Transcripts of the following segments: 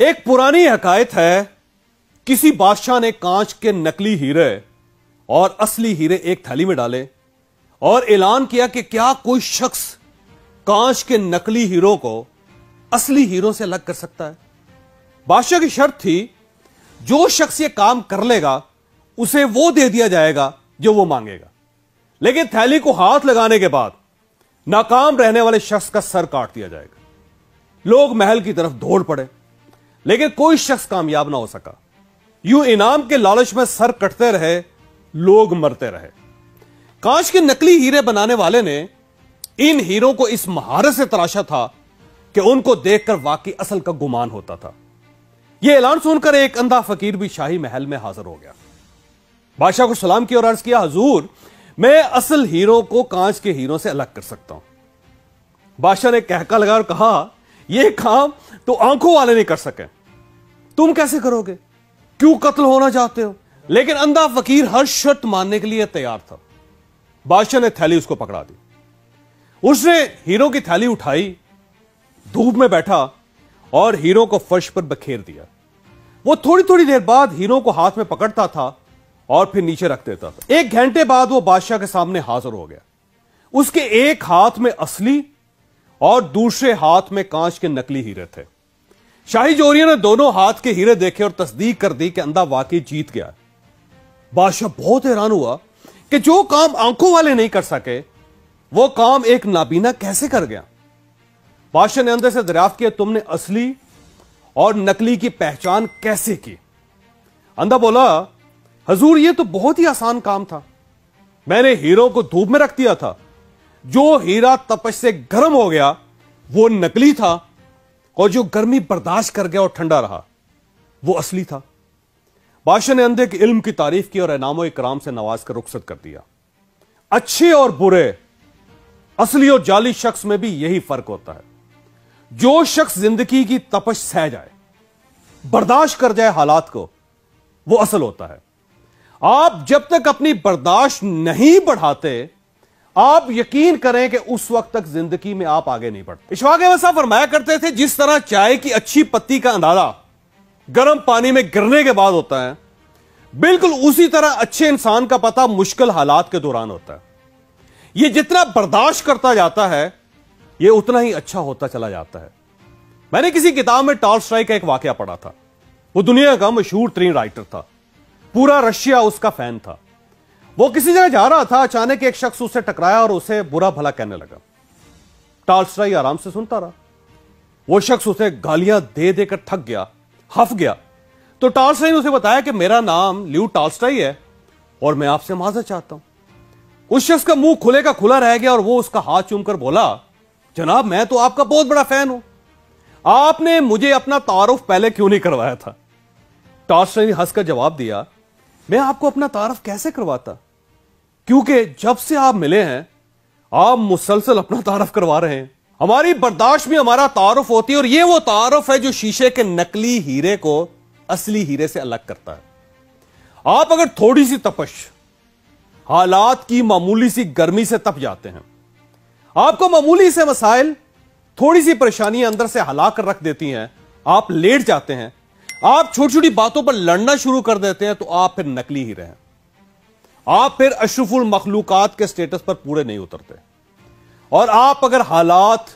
ایک पुरानी हकायत है, किसी बादशाह ने कांच के नकली हीरे और असली हीरे एक थैली में डाले और ऐलान किया कि क्या कोई शख्स कांच के नकली हीरो को असली हीरो से अलग कर सकता है। बादशाह की शर्त थी, जो शख्स ये काम कर लेगा उसे वो दे दिया जाएगा जो वो मांगेगा। लेकिन थैली को हाथ लगाने के बाद नाकाम रहने वाले शख्स का सर काट दिया जाएगा। लोग महल की तरफ दौड़ पड़े, लेकिन कोई शख्स कामयाब ना हो सका। यूं इनाम के लालच में सर कटते रहे, लोग मरते रहे। कांच के नकली हीरे बनाने वाले ने इन हीरों को इस महारत से तराशा था कि उनको देखकर वाकई असल का गुमान होता था। यह ऐलान सुनकर एक अंधा फकीर भी शाही महल में हाजिर हो गया। बादशाह को सलाम किया और अर्ज किया, हुजूर, मैं असल हीरो को कांच के हीरो से अलग कर सकता हूं। बादशाह ने कहका लगा और कहा, यह काम तो आंखों वाले नहीं कर सके, तुम कैसे करोगे? क्यों कत्ल होना चाहते हो? लेकिन अंधा फकीर हर शर्त मानने के लिए तैयार था। बादशाह ने थैली उसको पकड़ा दी। उसने हीरो की थैली उठाई, धूप में बैठा और हीरो को फर्श पर बखेर दिया। वो थोड़ी थोड़ी देर बाद हीरो को हाथ में पकड़ता था और फिर नीचे रख देता था। एक घंटे बाद वो बादशाह के सामने हाजिर हो गया। उसके एक हाथ में असली और दूसरे हाथ में कांच के नकली हीरे थे। शाही जोरियों ने दोनों हाथ के हीरे देखे और तस्दीक कर दी कि अंधा वाकई जीत गया। बादशाह बहुत हैरान हुआ कि जो काम आंखों वाले नहीं कर सके, वो काम एक नाबीना कैसे कर गया। बादशाह ने अंदर से दरियाफ्त किया, तुमने असली और नकली की पहचान कैसे की? अंधा बोला, हुजूर, ये तो बहुत ही आसान काम था। मैंने हीरो को धूप में रख दिया था। जो हीरा तपश से गर्म हो गया वो नकली था, और जो गर्मी बर्दाश्त कर गया और ठंडा रहा वो असली था। बादशाह ने अंधे के इल्म की तारीफ की और इनामो इकराम से नवाज कर रुखसत कर दिया। अच्छे और बुरे, असली और जाली शख्स में भी यही फर्क होता है। जो शख्स जिंदगी की तपश सह जाए, बर्दाश्त कर जाए हालात को, वो असल होता है। आप जब तक अपनी बर्दाश्त नहीं बढ़ाते, आप यकीन करें कि उस वक्त तक जिंदगी में आप आगे नहीं बढ़ते। इशफाक अहमद साहब फरमाया करते थे, जिस तरह चाय की अच्छी पत्ती का अंदाजा गर्म पानी में गिरने के बाद होता है, बिल्कुल उसी तरह अच्छे इंसान का पता मुश्किल हालात के दौरान होता है। यह जितना बर्दाश्त करता जाता है, यह उतना ही अच्छा होता चला जाता है। मैंने किसी किताब में टॉल्स्टॉय का एक वाकया पढ़ा था। वो दुनिया का मशहूर तरीन राइटर था, पूरा रशिया उसका फैन था। वो किसी जगह जा रहा था, अचानक एक शख्स उससे टकराया और उसे बुरा भला कहने लगा। टॉल्स्टॉय आराम से सुनता रहा। वो शख्स उसे गालियां दे देकर थक गया, हफ गया। तो टॉल्स्टॉय ने उसे बताया कि मेरा नाम ल्यू टॉल्स्टॉय है और मैं आपसे माजरत चाहता हूं। उस शख्स का मुंह खुले का खुला रह गया और वो उसका हाथ चूमकर बोला, जनाब, मैं तो आपका बहुत बड़ा फैन हूं, आपने मुझे अपना तारुफ पहले क्यों नहीं करवाया था? टॉल्स्टॉय ने हंसकर जवाब दिया, मैं आपको अपना तारुफ कैसे करवाता, क्योंकि जब से आप मिले हैं आप मुसलसल अपना तारुफ करवा रहे हैं। हमारी बर्दाश्त में हमारा तारुफ होती है, और यह वो तारुफ है जो शीशे के नकली हीरे को असली हीरे से अलग करता है। आप अगर थोड़ी सी तपश, हालात की मामूली सी गर्मी से तप जाते हैं, आपको मामूली से मसाइल, थोड़ी सी परेशानियां अंदर से हला कर रख देती हैं, आप लेट जाते हैं, आप छोटी छोटी बातों पर लड़ना शुरू कर देते हैं, तो आप फिर नकली ही रहे। आप फिर अशरफुल मखलूकात के स्टेटस पर पूरे नहीं उतरते। और आप अगर हालात,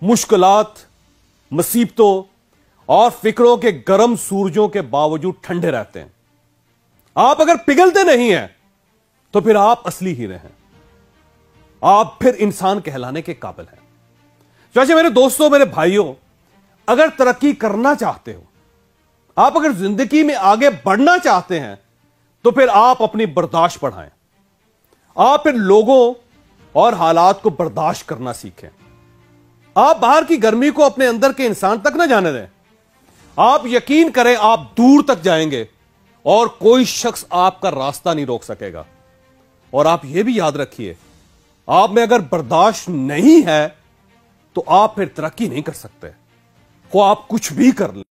मुश्किलात, मुसीबतों और फिक्रों के गर्म सूरजों के बावजूद ठंडे रहते हैं, आप अगर पिघलते नहीं हैं, तो फिर आप असली हीरे हैं। आप फिर इंसान कहलाने के काबिल हैं। चाचे, मेरे दोस्तों, मेरे भाइयों, अगर तरक्की करना चाहते हो, आप अगर जिंदगी में आगे बढ़ना चाहते हैं, तो फिर आप अपनी बर्दाश्त बढ़ाएं। आप फिर लोगों और हालात को बर्दाश्त करना सीखें। आप बाहर की गर्मी को अपने अंदर के इंसान तक ना जाने दें। आप यकीन करें, आप दूर तक जाएंगे और कोई शख्स आपका रास्ता नहीं रोक सकेगा। और आप यह भी याद रखिए, आप में अगर बर्दाश्त नहीं है तो आप फिर तरक्की नहीं कर सकते, वो आप कुछ भी कर लें।